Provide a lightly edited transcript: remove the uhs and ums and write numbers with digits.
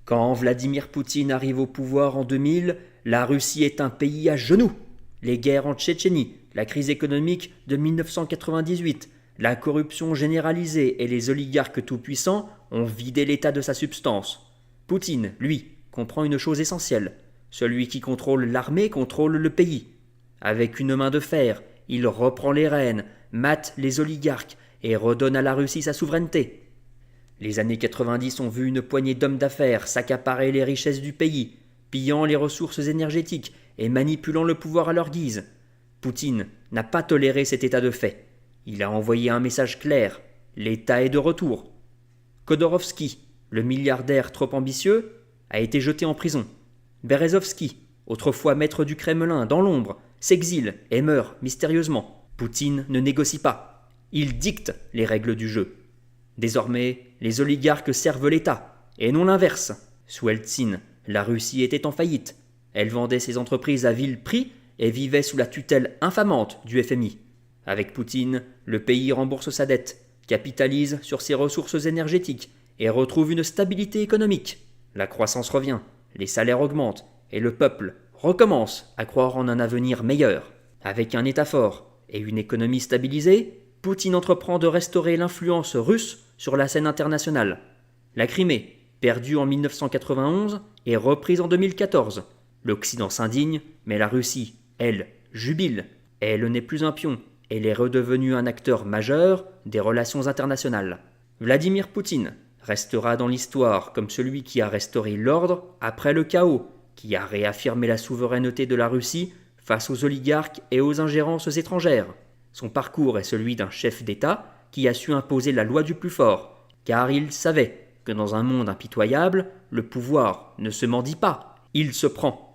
Quand Vladimir Poutine arrive au pouvoir en 2000, la Russie est un pays à genoux. Les guerres en Tchétchénie, la crise économique de 1998, la corruption généralisée et les oligarques tout-puissants ont vidé l'État de sa substance. Poutine, lui, comprend une chose essentielle. Celui qui contrôle l'armée contrôle le pays. Avec une main de fer, il reprend les rênes, mate les oligarques et redonne à la Russie sa souveraineté. Les années 90 ont vu une poignée d'hommes d'affaires s'accaparer les richesses du pays, pillant les ressources énergétiques et manipulant le pouvoir à leur guise. Poutine n'a pas toléré cet état de fait. Il a envoyé un message clair. L'État est de retour. Khodorkovsky, le milliardaire trop ambitieux, a été jeté en prison. Berezovsky, autrefois maître du Kremlin dans l'ombre, s'exile et meurt mystérieusement. Poutine ne négocie pas. Il dicte les règles du jeu. Désormais, les oligarques servent l'État, et non l'inverse. Sous Eltsine, la Russie était en faillite. Elle vendait ses entreprises à vil prix et vivait sous la tutelle infamante du FMI. Avec Poutine, le pays rembourse sa dette, capitalise sur ses ressources énergétiques et retrouve une stabilité économique. La croissance revient, les salaires augmentent et le peuple recommence à croire en un avenir meilleur. Avec un État fort et une économie stabilisée, Poutine entreprend de restaurer l'influence russe sur la scène internationale. La Crimée, perdue en 1991, est reprise en 2014. L'Occident s'indigne, mais la Russie, elle, jubile. Elle n'est plus un pion, elle est redevenue un acteur majeur des relations internationales. Vladimir Poutine restera dans l'histoire comme celui qui a restauré l'ordre après le chaos, qui a réaffirmé la souveraineté de la Russie face aux oligarques et aux ingérences étrangères. Son parcours est celui d'un chef d'État qui a su imposer la loi du plus fort, car il savait que dans un monde impitoyable, le pouvoir ne se mendie pas, il se prend.